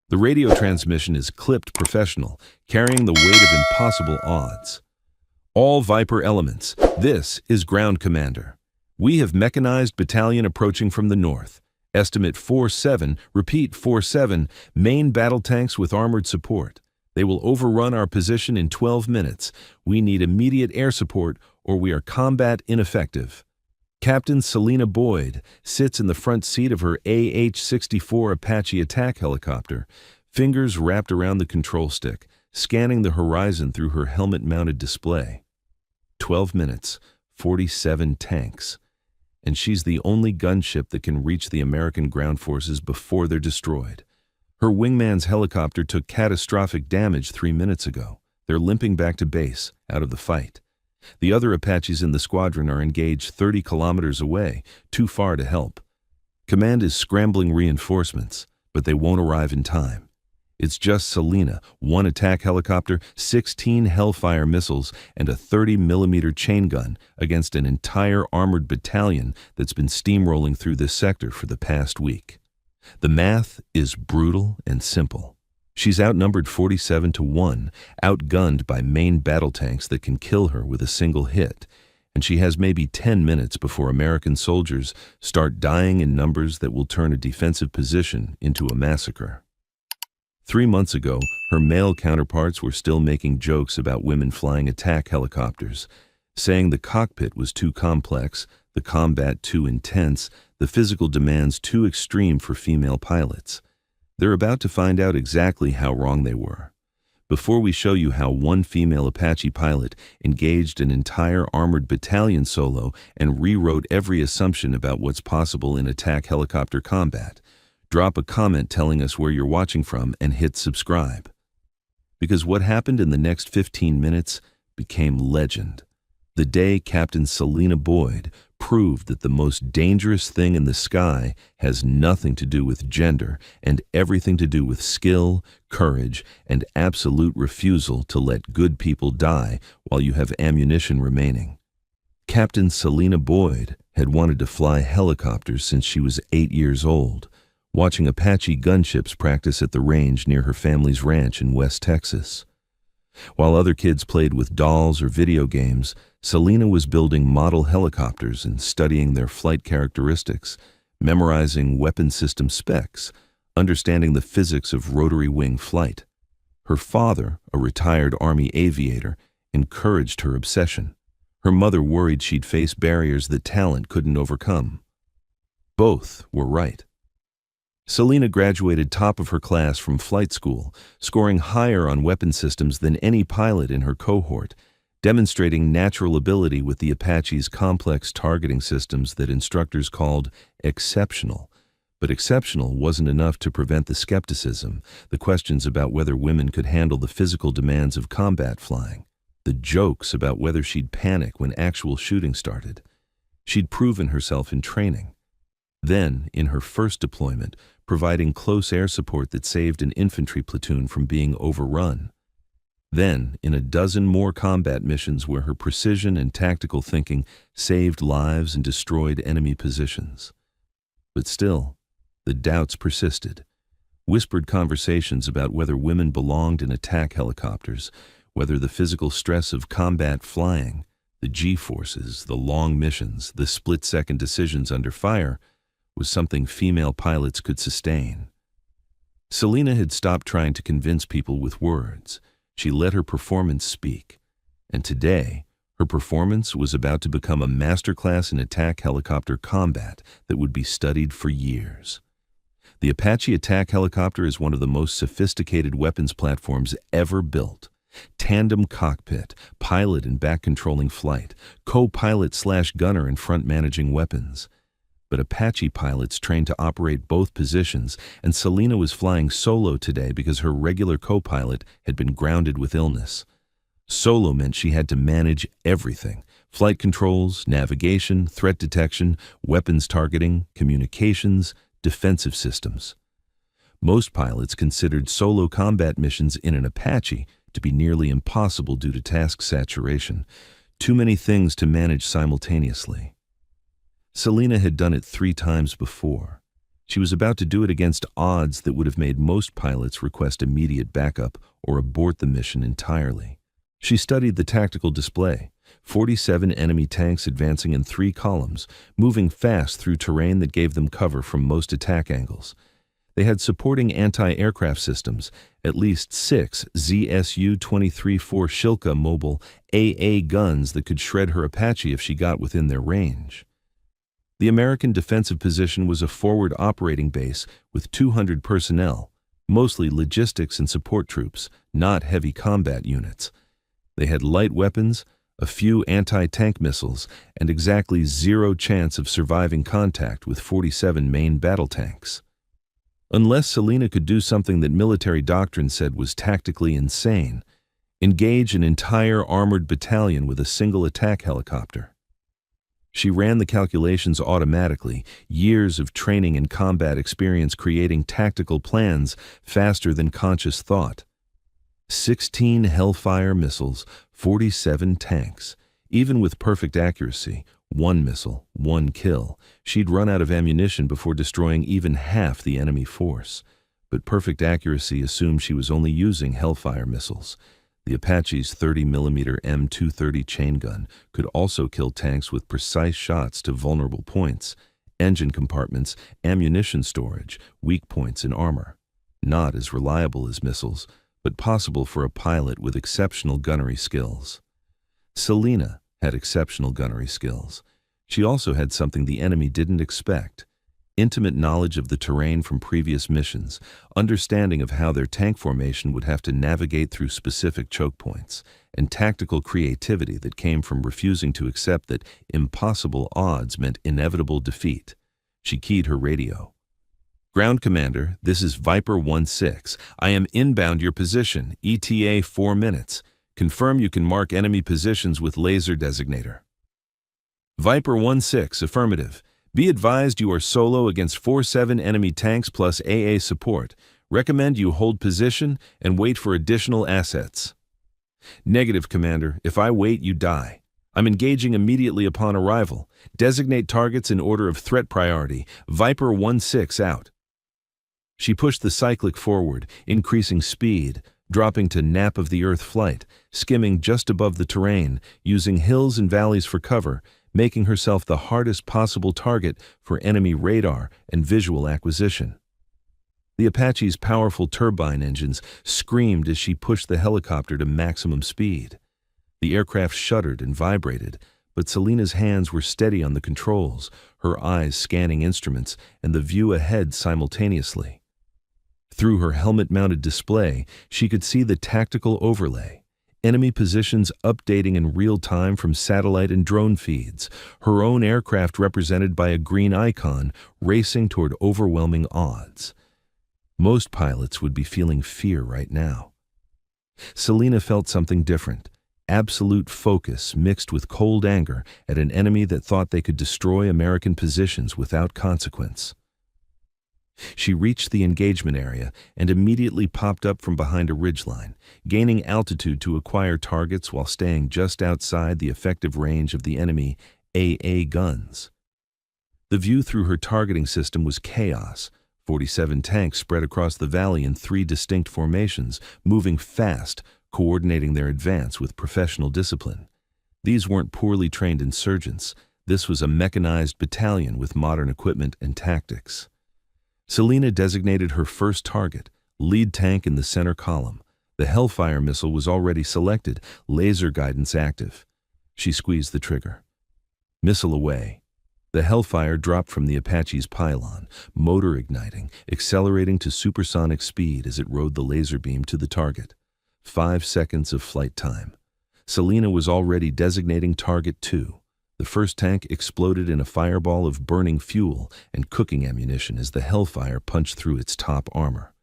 The radio transmission is clipped professional, carrying the weight of impossible odds. All Viper elements, this is Ground Commander. We have mechanized battalion approaching from the north. Estimate 47, repeat 47, main battle tanks with armored support. They will overrun our position in 12 minutes. We need immediate air support or we are combat ineffective. Captain Selena Boyd sits in the front seat of her AH-64 Apache attack helicopter, fingers wrapped around the control stick, scanning the horizon through her helmet-mounted display. 12 minutes, 47 tanks. And she's the only gunship that can reach the American ground forces before they're destroyed. Her wingman's helicopter took catastrophic damage 3 minutes ago. They're limping back to base, out of the fight. The other Apaches in the squadron are engaged 30 kilometers away, too far to help. Command is scrambling reinforcements, but they won't arrive in time. It's just Selena, 1 attack helicopter, 16 Hellfire missiles, and a 30mm chain gun against an entire armored battalion that's been steamrolling through this sector for the past week. The math is brutal and simple. She's outnumbered 47-1, outgunned by main battle tanks that can kill her with a single hit, and she has maybe 10 minutes before American soldiers start dying in numbers that will turn a defensive position into a massacre. 3 months ago, her male counterparts were still making jokes about women flying attack helicopters, saying the cockpit was too complex, the combat too intense, the physical demands too extreme for female pilots. They're about to find out exactly how wrong they were. Before we show you how 1 female Apache pilot engaged an entire armored battalion solo and rewrote every assumption about what's possible in attack helicopter combat, drop a comment telling us where you're watching from and hit subscribe. Because what happened in the next 15 minutes became legend. The day Captain Selena Boyd proved that the most dangerous thing in the sky has nothing to do with gender and everything to do with skill, courage, and absolute refusal to let good people die while you have ammunition remaining. Captain Selena Boyd had wanted to fly helicopters since she was 8 years old, watching Apache gunships practice at the range near her family's ranch in West Texas. While other kids played with dolls or video games, Selena was building model helicopters and studying their flight characteristics, memorizing weapon system specs, understanding the physics of rotary wing flight. Her father, a retired Army aviator, encouraged her obsession. Her mother worried she'd face barriers that talent couldn't overcome. Both were right. Selena graduated top of her class from flight school, scoring higher on weapon systems than any pilot in her cohort, demonstrating natural ability with the Apache's complex targeting systems that instructors called exceptional. But exceptional wasn't enough to prevent the skepticism, the questions about whether women could handle the physical demands of combat flying, the jokes about whether she'd panic when actual shooting started. She'd proven herself in training. Then, in her first deployment, providing close air support that saved an infantry platoon from being overrun. Then, in a dozen more combat missions where her precision and tactical thinking saved lives and destroyed enemy positions. But still, the doubts persisted. Whispered conversations about whether women belonged in attack helicopters, whether the physical stress of combat flying, the G-forces, the long missions, the split-second decisions under fire, was something female pilots could sustain. Selena had stopped trying to convince people with words. She let her performance speak. And today, her performance was about to become a masterclass in attack helicopter combat that would be studied for years. The Apache attack helicopter is one of the most sophisticated weapons platforms ever built. Tandem cockpit, pilot and back controlling flight, co-pilot/gunner and front managing weapons. But Apache pilots trained to operate both positions, and Selena was flying solo today because her regular co-pilot had been grounded with illness. Solo meant she had to manage everything: flight controls, navigation, threat detection, weapons targeting, communications, defensive systems. Most pilots considered solo combat missions in an Apache to be nearly impossible due to task saturation, too many things to manage simultaneously. Selena had done it 3 times before. She was about to do it against odds that would have made most pilots request immediate backup or abort the mission entirely. She studied the tactical display. 47 enemy tanks advancing in 3 columns, moving fast through terrain that gave them cover from most attack angles. They had supporting anti-aircraft systems, at least 6 ZSU-23-4 Shilka mobile AA guns that could shred her Apache if she got within their range. The American defensive position was a forward operating base with 200 personnel, mostly logistics and support troops, not heavy combat units. They had light weapons, a few anti-tank missiles, and exactly 0 chance of surviving contact with 47 main battle tanks. Unless Selena could do something that military doctrine said was tactically insane, engage an entire armored battalion with a single attack helicopter. She ran the calculations automatically, years of training and combat experience creating tactical plans faster than conscious thought. 16 Hellfire missiles, 47 tanks. Even with perfect accuracy, 1 missile, 1 kill, she'd run out of ammunition before destroying even half the enemy force. But perfect accuracy assumed she was only using Hellfire missiles. The Apache's 30mm M230 chain gun could also kill tanks with precise shots to vulnerable points, engine compartments, ammunition storage, weak points in armor. Not as reliable as missiles, but possible for a pilot with exceptional gunnery skills. Selena had exceptional gunnery skills. She also had something the enemy didn't expect: intimate knowledge of the terrain from previous missions, understanding of how their tank formation would have to navigate through specific choke points, and tactical creativity that came from refusing to accept that impossible odds meant inevitable defeat. She keyed her radio. "Ground Commander, this is Viper 1-6. I am inbound your position, ETA 4 minutes. Confirm you can mark enemy positions with laser designator." Viper 1-6, affirmative. Be advised you are solo against 47 enemy tanks plus AA support. Recommend you hold position and wait for additional assets. Negative, Commander. If I wait, you die. I'm engaging immediately upon arrival. Designate targets in order of threat priority. Viper 1-6 out. She pushed the cyclic forward, increasing speed, dropping to nap of the earth flight, skimming just above the terrain, using hills and valleys for cover, making herself the hardest possible target for enemy radar and visual acquisition. The Apache's powerful turbine engines screamed as she pushed the helicopter to maximum speed. The aircraft shuddered and vibrated, but Selena's hands were steady on the controls, her eyes scanning instruments and the view ahead simultaneously. Through her helmet-mounted display, she could see the tactical overlay, enemy positions updating in real time from satellite and drone feeds, her own aircraft represented by a green icon racing toward overwhelming odds. Most pilots would be feeling fear right now. Selena felt something different, absolute focus mixed with cold anger at an enemy that thought they could destroy American positions without consequence. She reached the engagement area and immediately popped up from behind a ridgeline, gaining altitude to acquire targets while staying just outside the effective range of the enemy AA guns. The view through her targeting system was chaos. 47 tanks spread across the valley in 3 distinct formations, moving fast, coordinating their advance with professional discipline. These weren't poorly trained insurgents. This was a mechanized battalion with modern equipment and tactics. Selena designated her first target, lead tank in the center column. The Hellfire missile was already selected, laser guidance active. She squeezed the trigger. Missile away. The Hellfire dropped from the Apache's pylon, motor igniting, accelerating to supersonic speed as it rode the laser beam to the target. 5 seconds of flight time. Selena was already designating target 2. The first tank exploded in a fireball of burning fuel and cooking ammunition as the Hellfire punched through its top armor.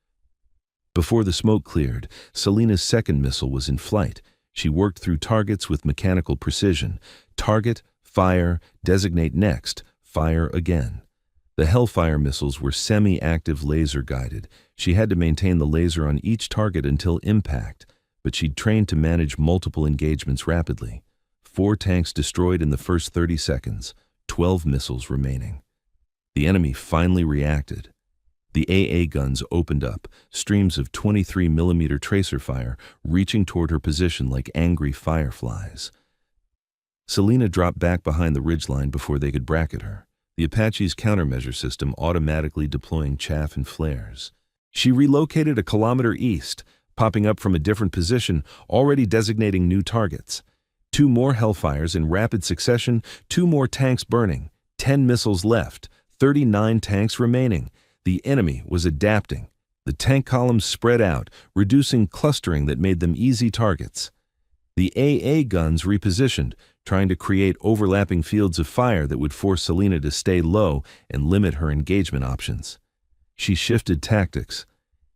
Before the smoke cleared, Selena's second missile was in flight. She worked through targets with mechanical precision. Target, fire, designate next, fire again. The Hellfire missiles were semi-active laser-guided. She had to maintain the laser on each target until impact, but she'd trained to manage multiple engagements rapidly. 4 tanks destroyed in the first 30 seconds, 12 missiles remaining. The enemy finally reacted. The AA guns opened up, streams of 23mm tracer fire reaching toward her position like angry fireflies. Selena dropped back behind the ridgeline before they could bracket her, the Apache's countermeasure system automatically deploying chaff and flares. She relocated a kilometer east, popping up from a different position, already designating new targets. 2 more Hellfires in rapid succession, 2 more tanks burning, 10 missiles left, 39 tanks remaining. The enemy was adapting. The tank columns spread out, reducing clustering that made them easy targets. The AA guns repositioned, trying to create overlapping fields of fire that would force Selena to stay low and limit her engagement options. She shifted tactics.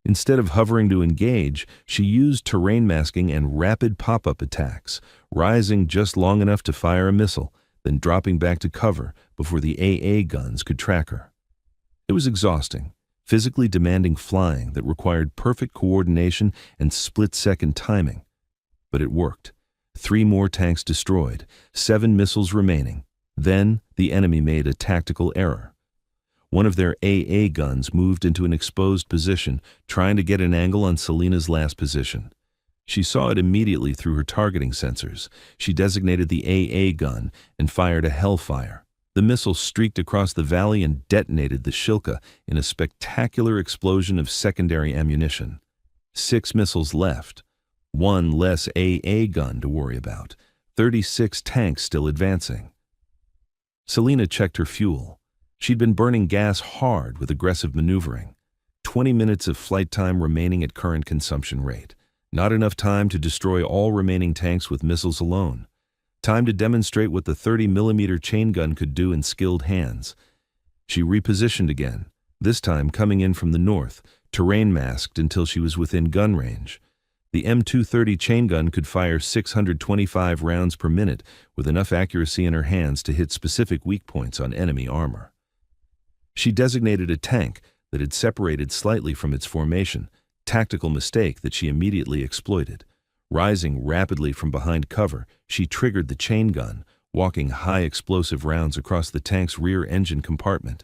Instead of hovering to engage, she used terrain masking and rapid pop-up attacks, rising just long enough to fire a missile, then dropping back to cover before the AA guns could track her. It was exhausting, physically demanding flying that required perfect coordination and split-second timing. But it worked. 3 more tanks destroyed, 7 missiles remaining. Then the enemy made a tactical error. One of their AA guns moved into an exposed position, trying to get an angle on Selena's last position. She saw it immediately through her targeting sensors. She designated the AA gun and fired a Hellfire. The missile streaked across the valley and detonated the Shilka in a spectacular explosion of secondary ammunition. 6 missiles left. 1 less AA gun to worry about. 36 tanks still advancing. Selena checked her fuel. She'd been burning gas hard with aggressive maneuvering. 20 minutes of flight time remaining at current consumption rate. Not enough time to destroy all remaining tanks with missiles alone. Time to demonstrate what the 30mm chain gun could do in skilled hands. She repositioned again, this time coming in from the north, terrain masked until she was within gun range. The M230 chain gun could fire 625 rounds per minute with enough accuracy in her hands to hit specific weak points on enemy armor. She designated a tank that had separated slightly from its formation, tactical mistake that she immediately exploited. Rising rapidly from behind cover, she triggered the chain gun, walking high explosive rounds across the tank's rear engine compartment.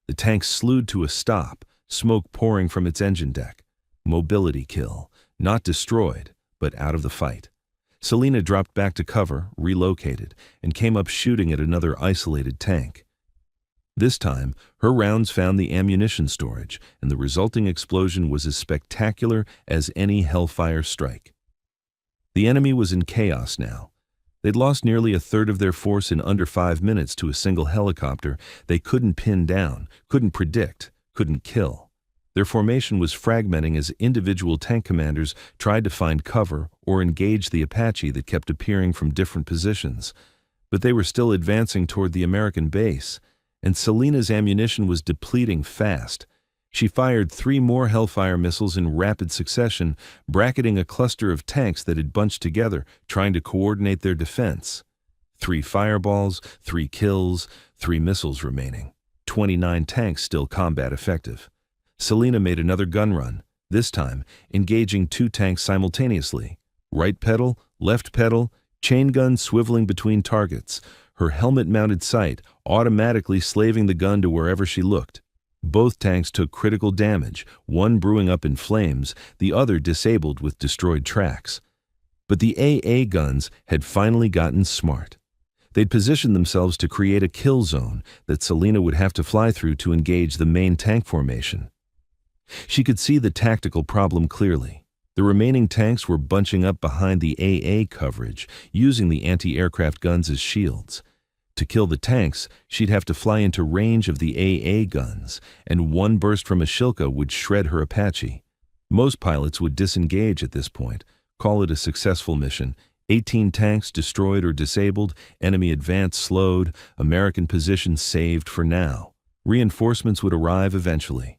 The tank slewed to a stop, smoke pouring from its engine deck. Mobility kill. Not destroyed, but out of the fight. Selena dropped back to cover, relocated, and came up shooting at another isolated tank. This time, her rounds found the ammunition storage, and the resulting explosion was as spectacular as any Hellfire strike. The enemy was in chaos now. They'd lost nearly a third of their force in under 5 minutes to a single helicopter they couldn't pin down, couldn't predict, couldn't kill. Their formation was fragmenting as individual tank commanders tried to find cover or engage the Apache that kept appearing from different positions. But they were still advancing toward the American base, and Selena's ammunition was depleting fast. She fired 3 more Hellfire missiles in rapid succession, bracketing a cluster of tanks that had bunched together, trying to coordinate their defense. 3 fireballs, 3 kills, 3 missiles remaining. 29 tanks still combat effective. Selena made another gun run, this time engaging 2 tanks simultaneously. Right pedal, left pedal, chain gun swiveling between targets, her helmet-mounted sight automatically slaving the gun to wherever she looked. Both tanks took critical damage, one brewing up in flames, the other disabled with destroyed tracks. But the AA guns had finally gotten smart. They'd positioned themselves to create a kill zone that Selena would have to fly through to engage the main tank formation. She could see the tactical problem clearly. The remaining tanks were bunching up behind the AA coverage, using the anti-aircraft guns as shields. To kill the tanks, she'd have to fly into range of the AA guns, and one burst from a Shilka would shred her Apache. Most pilots would disengage at this point, call it a successful mission. 18 tanks destroyed or disabled, enemy advance slowed, American position saved for now. Reinforcements would arrive eventually.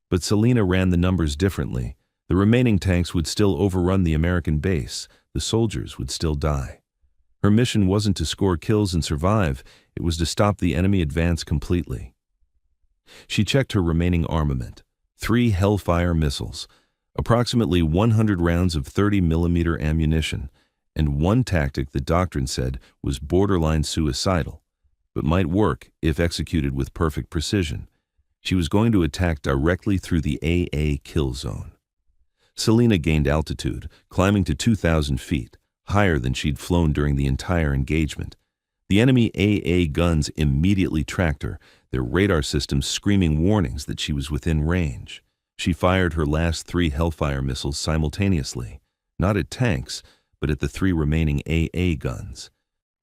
But Selena ran the numbers differently. The remaining tanks would still overrun the American base. The soldiers would still die. Her mission wasn't to score kills and survive, it was to stop the enemy advance completely. She checked her remaining armament. 3 Hellfire missiles, approximately 100 rounds of 30mm ammunition, and one tactic the doctrine said was borderline suicidal, but might work if executed with perfect precision. She was going to attack directly through the AA kill zone. Selena gained altitude, climbing to 2,000 feet, higher than she'd flown during the entire engagement. The enemy AA guns immediately tracked her, their radar systems screaming warnings that she was within range. She fired her last 3 Hellfire missiles simultaneously, not at tanks, but at the 3 remaining AA guns.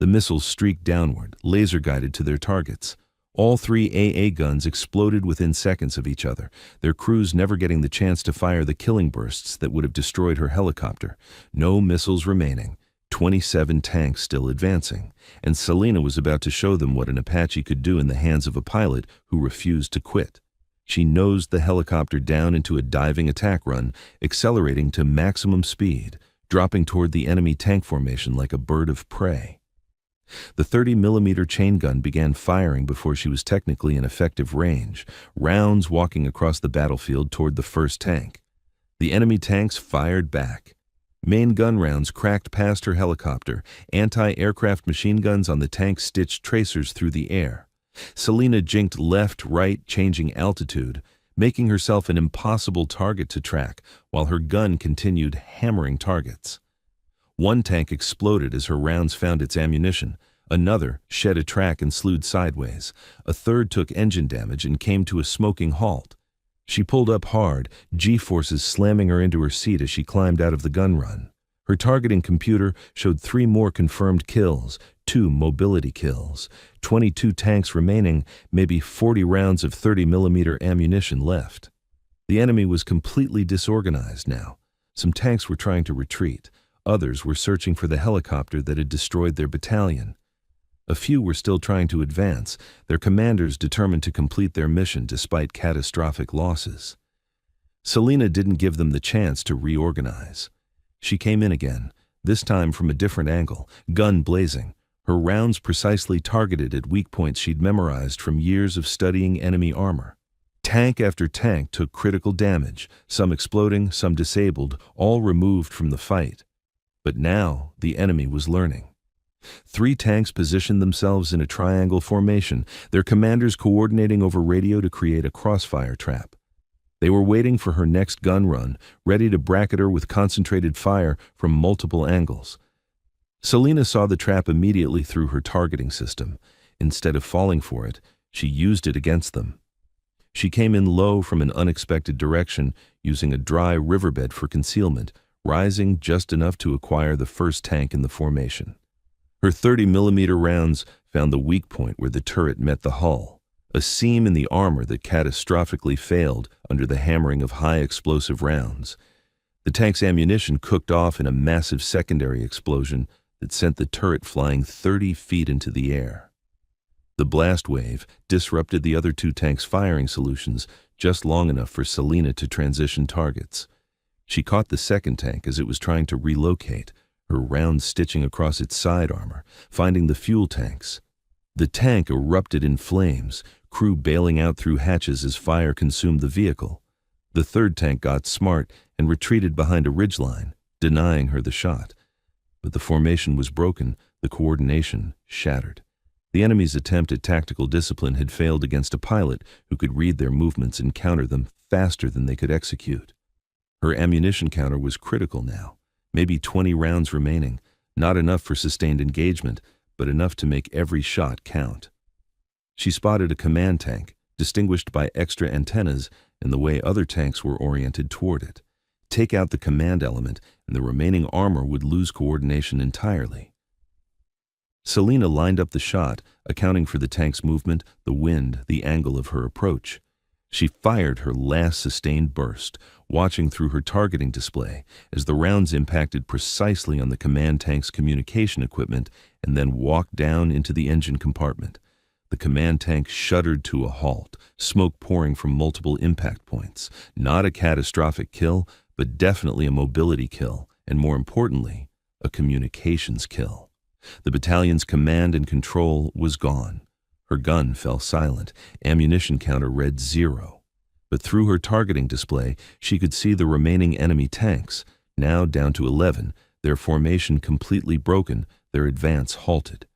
The missiles streaked downward, laser-guided to their targets. All 3 AA guns exploded within seconds of each other, their crews never getting the chance to fire the killing bursts that would have destroyed her helicopter. No missiles remaining, 27 tanks still advancing, and Selena was about to show them what an Apache could do in the hands of a pilot who refused to quit. She nosed the helicopter down into a diving attack run, accelerating to maximum speed, dropping toward the enemy tank formation like a bird of prey. The 30mm chain gun began firing before she was technically in effective range, rounds walking across the battlefield toward the first tank. The enemy tanks fired back. Main gun rounds cracked past her helicopter. Anti-aircraft machine guns on the tank stitched tracers through the air. Selena jinked left, right, changing altitude, making herself an impossible target to track, while her gun continued hammering targets. One tank exploded as her rounds found its ammunition. Another shed a track and slewed sideways. A third took engine damage and came to a smoking halt. She pulled up hard, G-forces slamming her into her seat as she climbed out of the gun run. Her targeting computer showed 3 more confirmed kills, 2 mobility kills, 22 tanks remaining, maybe 40 rounds of 30mm ammunition left. The enemy was completely disorganized now. Some tanks were trying to retreat. Others were searching for the helicopter that had destroyed their battalion. A few were still trying to advance, their commanders determined to complete their mission despite catastrophic losses. Selena didn't give them the chance to reorganize. She came in again, this time from a different angle, gun blazing, her rounds precisely targeted at weak points she'd memorized from years of studying enemy armor. Tank after tank took critical damage, some exploding, some disabled, all removed from the fight. But now the enemy was learning. 3 tanks positioned themselves in a triangle formation, their commanders coordinating over radio to create a crossfire trap. They were waiting for her next gun run, ready to bracket her with concentrated fire from multiple angles. Selena saw the trap immediately through her targeting system. Instead of falling for it, she used it against them. She came in low from an unexpected direction, using a dry riverbed for concealment, rising just enough to acquire the first tank in the formation. Her 30mm rounds found the weak point where the turret met the hull, a seam in the armor that catastrophically failed under the hammering of high explosive rounds. The tank's ammunition cooked off in a massive secondary explosion that sent the turret flying 30 feet into the air. The blast wave disrupted the other 2 tanks' firing solutions just long enough for Selena to transition targets. She caught the second tank as it was trying to relocate, her rounds stitching across its side armor, finding the fuel tanks. The tank erupted in flames, crew bailing out through hatches as fire consumed the vehicle. The third tank got smart and retreated behind a ridgeline, denying her the shot. But the formation was broken, the coordination shattered. The enemy's attempt at tactical discipline had failed against a pilot who could read their movements and counter them faster than they could execute. Her ammunition counter was critical now, maybe 20 rounds remaining, not enough for sustained engagement, but enough to make every shot count. She spotted a command tank, distinguished by extra antennas and the way other tanks were oriented toward it. Take out the command element, and the remaining armor would lose coordination entirely. Selena lined up the shot, accounting for the tank's movement, the wind, the angle of her approach. She fired her last sustained burst, watching through her targeting display as the rounds impacted precisely on the command tank's communication equipment and then walked down into the engine compartment. The command tank shuddered to a halt, smoke pouring from multiple impact points. Not a catastrophic kill, but definitely a mobility kill, and more importantly, a communications kill. The battalion's command and control was gone. Her gun fell silent, ammunition counter read 0. But through her targeting display, she could see the remaining enemy tanks, now down to 11, their formation completely broken, their advance halted.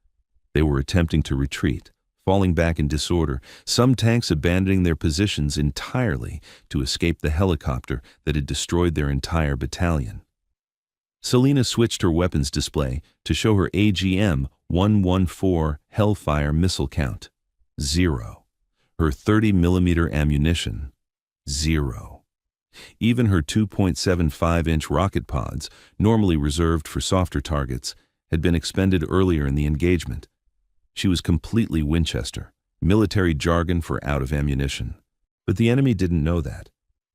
They were attempting to retreat, falling back in disorder, some tanks abandoning their positions entirely to escape the helicopter that had destroyed their entire battalion. Selena switched her weapons display to show her AGM-114 Hellfire missile count. 0. Her 30mm ammunition. 0. Even her 2.75-inch rocket pods, normally reserved for softer targets, had been expended earlier in the engagement. She was completely Winchester, military jargon for out of ammunition. But the enemy didn't know that.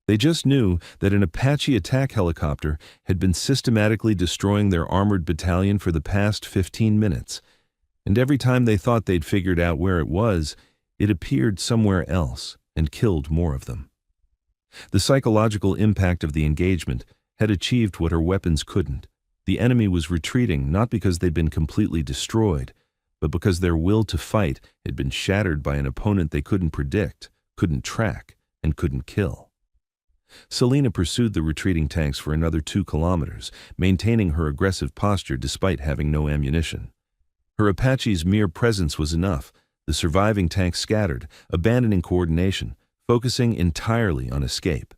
They just knew that an Apache attack helicopter had been systematically destroying their armored battalion for the past 15 minutes, and every time they thought they'd figured out where it was, it appeared somewhere else and killed more of them. The psychological impact of the engagement had achieved what her weapons couldn't. The enemy was retreating not because they'd been completely destroyed, but because their will to fight had been shattered by an opponent they couldn't predict, couldn't track, and couldn't kill. Selena pursued the retreating tanks for another 2 kilometers, maintaining her aggressive posture despite having no ammunition. Her Apache's mere presence was enough. The surviving tanks scattered, abandoning coordination, focusing entirely on escape.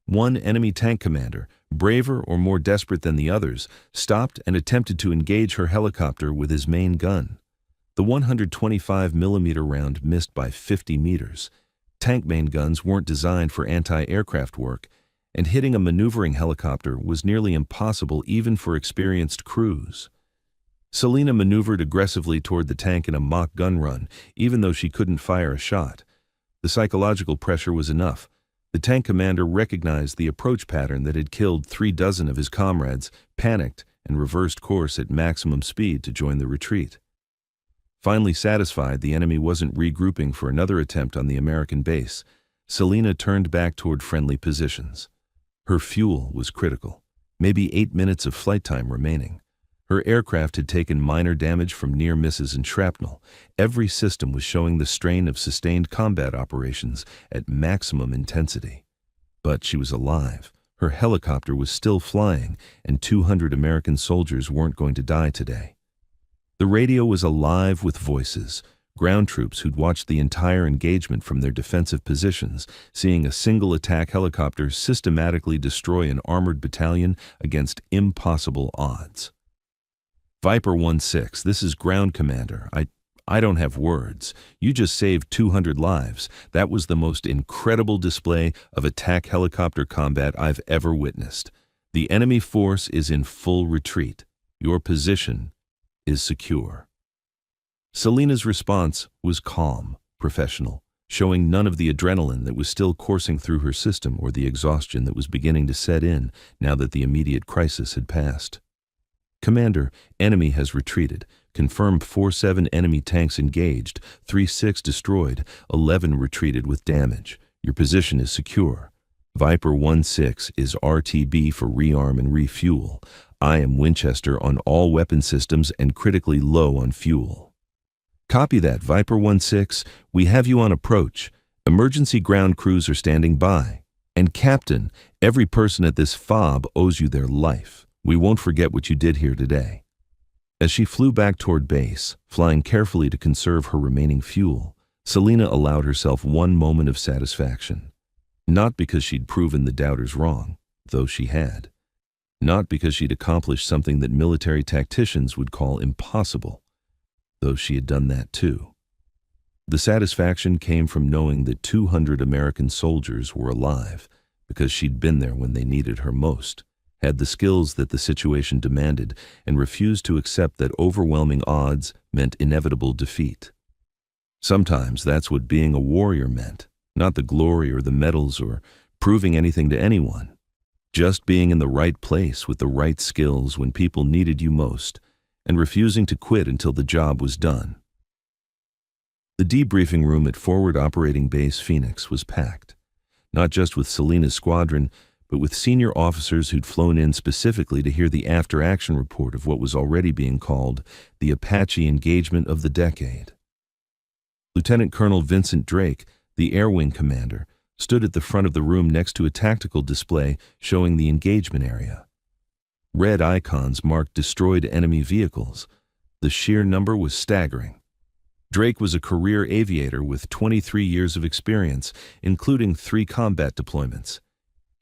One enemy tank commander, braver or more desperate than the others, stopped and attempted to engage her helicopter with his main gun. The 125mm round missed by 50 meters. Tank main guns weren't designed for anti-aircraft work, and hitting a maneuvering helicopter was nearly impossible even for experienced crews. Selena maneuvered aggressively toward the tank in a mock gun run, even though she couldn't fire a shot. The psychological pressure was enough. The tank commander recognized the approach pattern that had killed 36 of his comrades, panicked, and reversed course at maximum speed to join the retreat. Finally satisfied the enemy wasn't regrouping for another attempt on the American base, Selena turned back toward friendly positions. Her fuel was critical, maybe 8 minutes of flight time remaining. Her aircraft had taken minor damage from near misses and shrapnel. Every system was showing the strain of sustained combat operations at maximum intensity. But she was alive. Her helicopter was still flying, and 200 American soldiers weren't going to die today. The radio was alive with voices, ground troops who'd watched the entire engagement from their defensive positions, seeing a single attack helicopter systematically destroy an armored battalion against impossible odds. Viper 1-6, this is Ground Commander. I don't have words. You just saved 200 lives. That was the most incredible display of attack helicopter combat I've ever witnessed. The enemy force is in full retreat. Your position is secure. Selena's response was calm, professional, showing none of the adrenaline that was still coursing through her system or the exhaustion that was beginning to set in now that the immediate crisis had passed. Commander, enemy has retreated. Confirmed 47 enemy tanks engaged, 36 destroyed, 11 retreated with damage. Your position is secure. Viper 1-6 is RTB for rearm and refuel. I am Winchester on all weapon systems and critically low on fuel. Copy that, Viper 1-6. We have you on approach. Emergency ground crews are standing by. And Captain, every person at this FOB owes you their life. We won't forget what you did here today. As she flew back toward base, flying carefully to conserve her remaining fuel, Selena allowed herself one moment of satisfaction. Not because she'd proven the doubters wrong, though she had. Not because she'd accomplished something that military tacticians would call impossible, though she had done that too. The satisfaction came from knowing that 200 American soldiers were alive because she'd been there when they needed her most, had the skills that the situation demanded, and refused to accept that overwhelming odds meant inevitable defeat. Sometimes that's what being a warrior meant, not the glory or the medals or proving anything to anyone. Just being in the right place with the right skills when people needed you most, and refusing to quit until the job was done. The debriefing room at Forward Operating Base Phoenix was packed, not just with Selena's squadron, but with senior officers who'd flown in specifically to hear the after-action report of what was already being called the Apache engagement of the decade. Lieutenant Colonel Vincent Drake, the Air Wing commander, stood at the front of the room next to a tactical display showing the engagement area. Red icons marked destroyed enemy vehicles. The sheer number was staggering. Drake was a career aviator with 23 years of experience, including 3 combat deployments.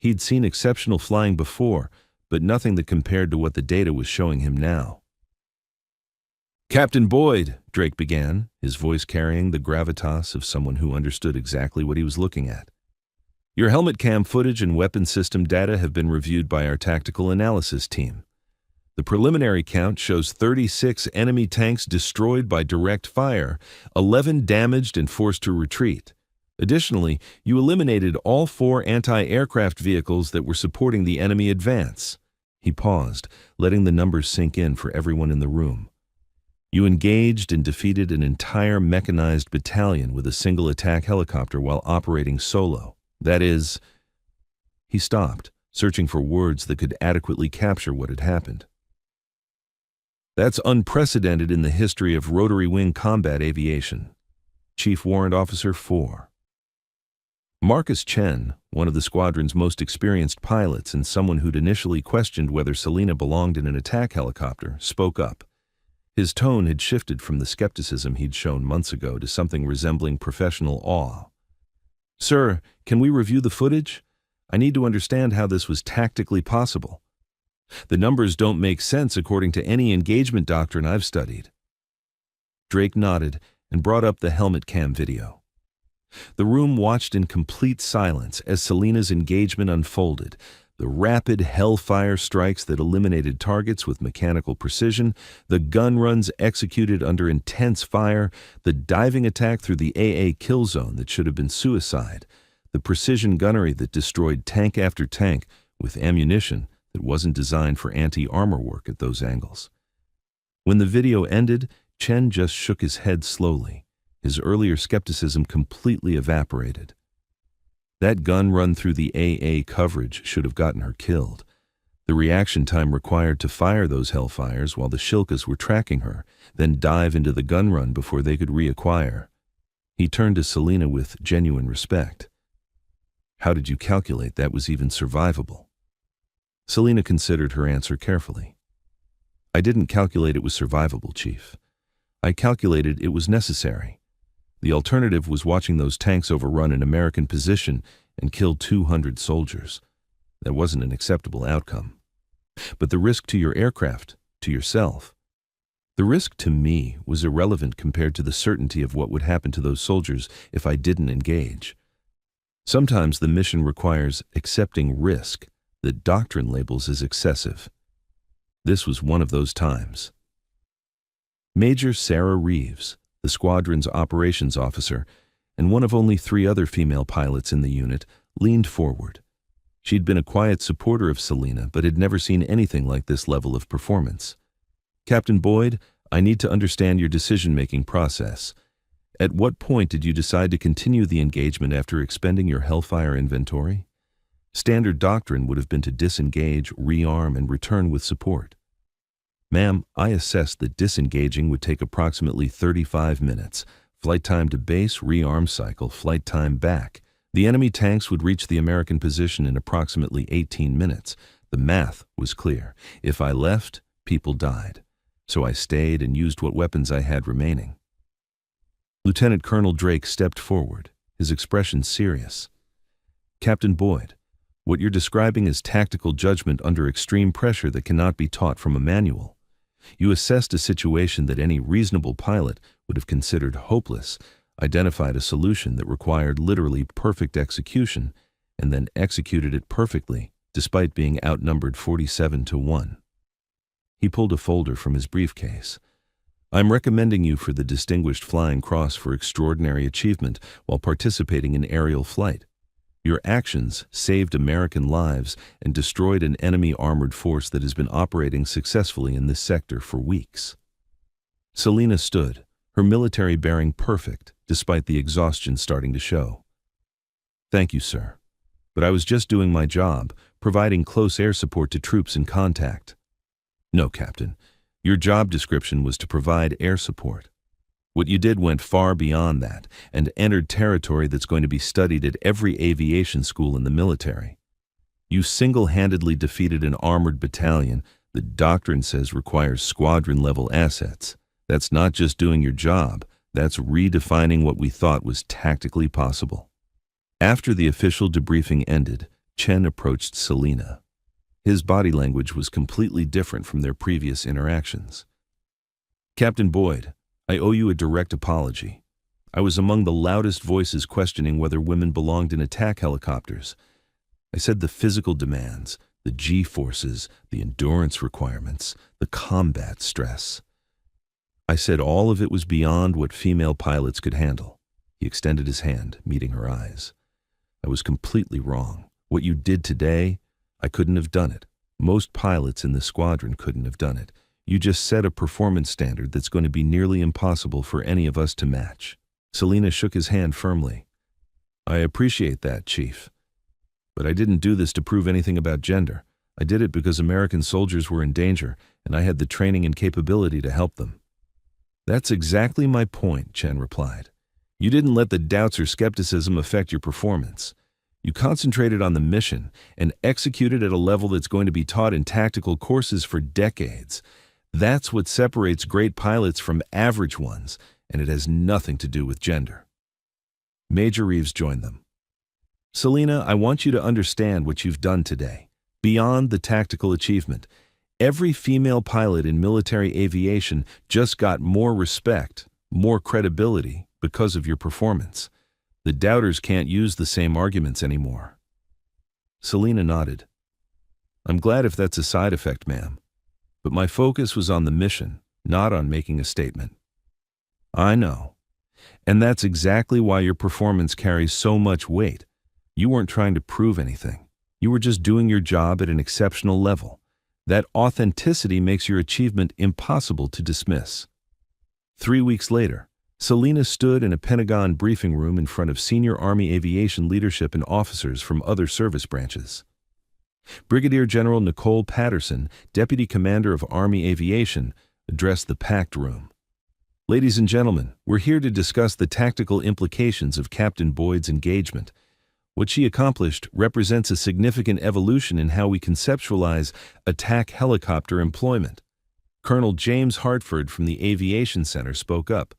He'd seen exceptional flying before, but nothing that compared to what the data was showing him now. "Captain Boyd," Drake began, his voice carrying the gravitas of someone who understood exactly what he was looking at. "Your helmet cam footage and weapon system data have been reviewed by our tactical analysis team. The preliminary count shows 36 enemy tanks destroyed by direct fire, 11 damaged and forced to retreat. Additionally, you eliminated all 4 anti-aircraft vehicles that were supporting the enemy advance." He paused, letting the numbers sink in for everyone in the room. "You engaged and defeated an entire mechanized battalion with a single attack helicopter while operating solo. That is—" He stopped, searching for words that could adequately capture what had happened. "That's unprecedented in the history of rotary wing combat aviation." Chief Warrant Officer 4. Marcus Chen, one of the squadron's most experienced pilots and someone who'd initially questioned whether Selena belonged in an attack helicopter, spoke up. His tone had shifted from the skepticism he'd shown months ago to something resembling professional awe. "Sir, can we review the footage? I need to understand how this was tactically possible. The numbers don't make sense according to any engagement doctrine I've studied." Drake nodded and brought up the helmet cam video. The room watched in complete silence as Selena's engagement unfolded. The rapid hellfire strikes that eliminated targets with mechanical precision, the gun runs executed under intense fire, the diving attack through the AA kill zone that should have been suicide, the precision gunnery that destroyed tank after tank with ammunition that wasn't designed for anti-armor work at those angles. When the video ended, Chen just shook his head slowly. His earlier skepticism completely evaporated. That gun run through the AA coverage should have gotten her killed. The reaction time required to fire those hellfires while the Shilkas were tracking her, then dive into the gun run before they could reacquire. He turned to Selena with genuine respect. "How did you calculate that was even survivable?" Selena considered her answer carefully. "I didn't calculate it was survivable, Chief. I calculated it was necessary. The alternative was watching those tanks overrun an American position and kill 200 soldiers. That wasn't an acceptable outcome. But the risk to your aircraft, to yourself, the risk to me was irrelevant compared to the certainty of what would happen to those soldiers if I didn't engage. Sometimes the mission requires accepting risk that doctrine labels as excessive. This was one of those times." Major Sarah Reeves, the squadron's operations officer, and one of only 3 other female pilots in the unit, leaned forward. She'd been a quiet supporter of Selena, but had never seen anything like this level of performance. "Captain Boyd, I need to understand your decision-making process. At what point did you decide to continue the engagement after expending your Hellfire inventory? Standard doctrine would have been to disengage, rearm, and return with support." "Ma'am, I assessed that disengaging would take approximately 35 minutes. Flight time to base, rearm cycle, flight time back. The enemy tanks would reach the American position in approximately 18 minutes. The math was clear. If I left, people died. So I stayed and used what weapons I had remaining." Lieutenant Colonel Drake stepped forward, his expression serious. "Captain Boyd, what you're describing is tactical judgment under extreme pressure that cannot be taught from a manual. You assessed a situation that any reasonable pilot would have considered hopeless, identified a solution that required literally perfect execution, and then executed it perfectly, despite being outnumbered 47-1. He pulled a folder from his briefcase. "I'm recommending you for the Distinguished Flying Cross for extraordinary achievement while participating in aerial flight. Your actions saved American lives and destroyed an enemy armored force that has been operating successfully in this sector for weeks." Selena stood, her military bearing perfect, despite the exhaustion starting to show. "Thank you, sir. But I was just doing my job, providing close air support to troops in contact." "No, Captain. Your job description was to provide air support. What you did went far beyond that and entered territory that's going to be studied at every aviation school in the military. You single-handedly defeated an armored battalion that doctrine says requires squadron-level assets. That's not just doing your job, That's redefining what we thought was tactically possible. After the official debriefing ended, Chen approached Selena. His body language was completely different from their previous interactions. "Captain Boyd, I owe you a direct apology. I was among the loudest voices questioning whether women belonged in attack helicopters. I said the physical demands, the G-forces, the endurance requirements, the combat stress. I said all of it was beyond what female pilots could handle." He extended his hand, meeting her eyes. "I was completely wrong. What you did today, I couldn't have done it. Most pilots in the squadron couldn't have done it. You just set a performance standard that's going to be nearly impossible for any of us to match." Selena shook his hand firmly. "I appreciate that, Chief. But I didn't do this to prove anything about gender. I did it because American soldiers were in danger, and I had the training and capability to help them." "That's exactly my point," Chen replied. "You didn't let the doubts or skepticism affect your performance. You concentrated on the mission and executed at a level that's going to be taught in tactical courses for decades. That's what separates great pilots from average ones, and it has nothing to do with gender." Major Reeves joined them. "Selena, I want you to understand what you've done today. Beyond the tactical achievement, every female pilot in military aviation just got more respect, more credibility because of your performance. The doubters can't use the same arguments anymore." Selena nodded. "I'm glad if that's a side effect, ma'am. But my focus was on the mission, not on making a statement." "I know. And that's exactly why your performance carries so much weight. You weren't trying to prove anything. You were just doing your job at an exceptional level. That authenticity makes your achievement impossible to dismiss." 3 weeks later, Selena stood in a Pentagon briefing room in front of senior Army aviation leadership and officers from other service branches. Brigadier General Nicole Patterson, Deputy Commander of Army Aviation, addressed the packed room. "Ladies and gentlemen, we're here to discuss the tactical implications of Captain Boyd's engagement. What she accomplished represents a significant evolution in how we conceptualize attack helicopter employment." Colonel James Hartford from the Aviation Center spoke up.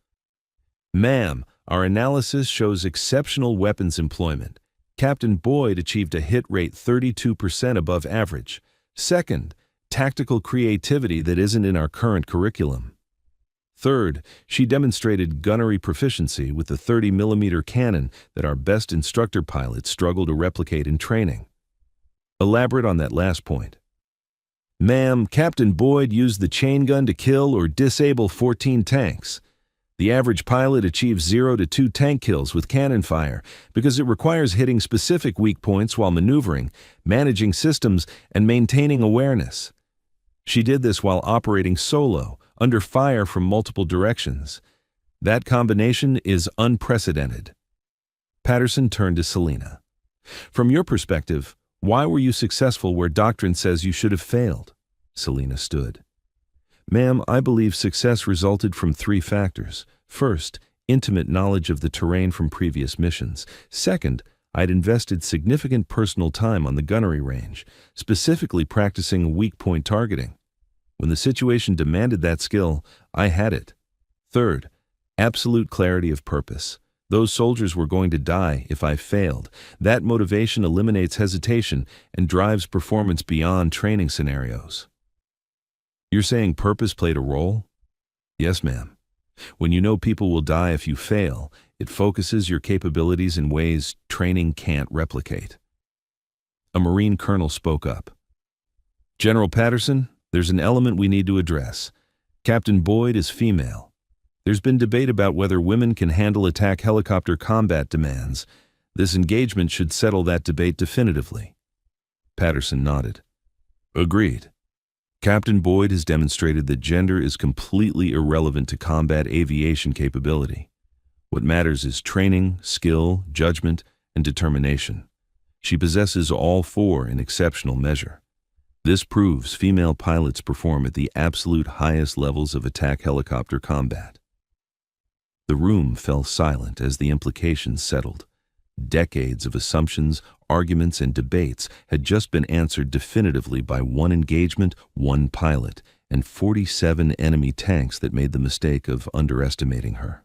"Ma'am, our analysis shows exceptional weapons employment. Captain Boyd achieved a hit rate 32% above average. Second, tactical creativity that isn't in our current curriculum. Third, she demonstrated gunnery proficiency with the 30mm cannon that our best instructor pilots struggle to replicate in training." "Elaborate on that last point." "Ma'am, Captain Boyd used the chain gun to kill or disable 14 tanks. The average pilot achieves 0 to 2 tank kills with cannon fire because it requires hitting specific weak points while maneuvering, managing systems, and maintaining awareness. She did this while operating solo, under fire from multiple directions. That combination is unprecedented." Patterson turned to Selena. "From your perspective, why were you successful where doctrine says you should have failed?" Selena stood. "Ma'am, I believe success resulted from 3 factors. First, intimate knowledge of the terrain from previous missions. Second, I'd invested significant personal time on the gunnery range, specifically practicing weak point targeting. When the situation demanded that skill, I had it. Third, absolute clarity of purpose. Those soldiers were going to die if I failed. That motivation eliminates hesitation and drives performance beyond training scenarios." "You're saying purpose played a role?" "Yes, ma'am. When you know people will die if you fail, it focuses your capabilities in ways training can't replicate." A Marine colonel spoke up. "General Patterson, there's an element we need to address. Captain Boyd is female. There's been debate about whether women can handle attack helicopter combat demands. This engagement should settle that debate definitively." Patterson nodded. "Agreed. Captain Boyd has demonstrated that gender is completely irrelevant to combat aviation capability. What matters is training, skill, judgment, and determination. She possesses all 4 in exceptional measure. This proves female pilots perform at the absolute highest levels of attack helicopter combat." The room fell silent as the implications settled. Decades of assumptions, arguments, and debates had just been answered definitively by 1 engagement, 1 pilot, and 47 enemy tanks that made the mistake of underestimating her.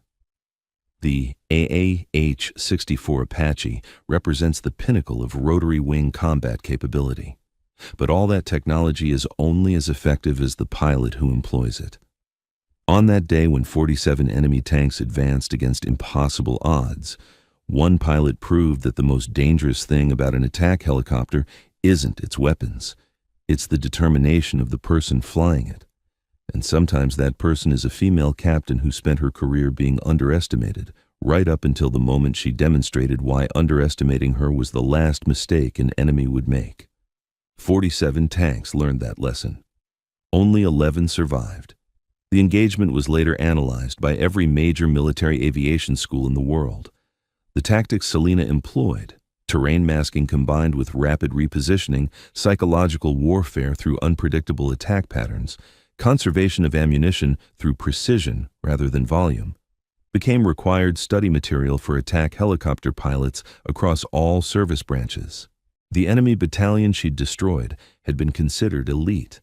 The AAH-64 Apache represents the pinnacle of rotary wing combat capability. But all that technology is only as effective as the pilot who employs it. On that day when 47 enemy tanks advanced against impossible odds, one pilot proved that the most dangerous thing about an attack helicopter isn't its weapons. It's the determination of the person flying it. And sometimes that person is a female captain who spent her career being underestimated, right up until the moment she demonstrated why underestimating her was the last mistake an enemy would make. 47 tanks learned that lesson. Only 11 survived. The engagement was later analyzed by every major military aviation school in the world. The tactics Selena employed, terrain masking combined with rapid repositioning, psychological warfare through unpredictable attack patterns, conservation of ammunition through precision rather than volume, became required study material for attack helicopter pilots across all service branches. The enemy battalion she'd destroyed had been considered elite,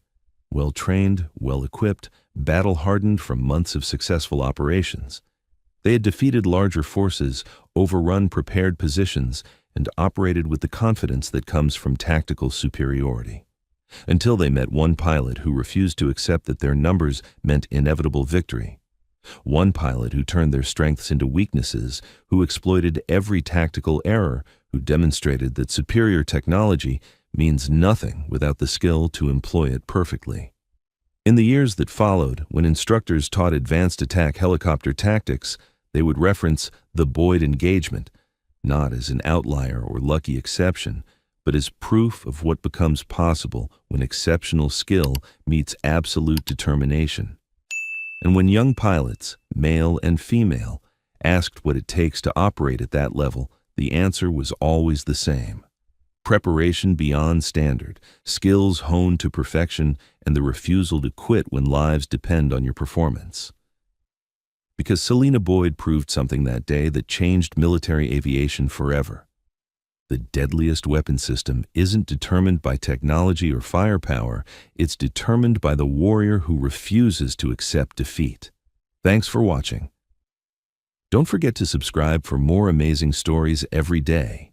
well-trained, well-equipped, battle-hardened from months of successful operations. They had defeated larger forces, overrun prepared positions, and operated with the confidence that comes from tactical superiority. Until they met one pilot who refused to accept that their numbers meant inevitable victory. One pilot who turned their strengths into weaknesses, who exploited every tactical error, who demonstrated that superior technology means nothing without the skill to employ it perfectly. In the years that followed, when instructors taught advanced attack helicopter tactics, they would reference the Boyd engagement, not as an outlier or lucky exception, but as proof of what becomes possible when exceptional skill meets absolute determination. And when young pilots, male and female, asked what it takes to operate at that level, the answer was always the same. Preparation beyond standard, skills honed to perfection, and the refusal to quit when lives depend on your performance. Because Selena Boyd proved something that day that changed military aviation forever. The deadliest weapon system isn't determined by technology or firepower, it's determined by the warrior who refuses to accept defeat. Thanks for watching. Don't forget to subscribe for more amazing stories every day.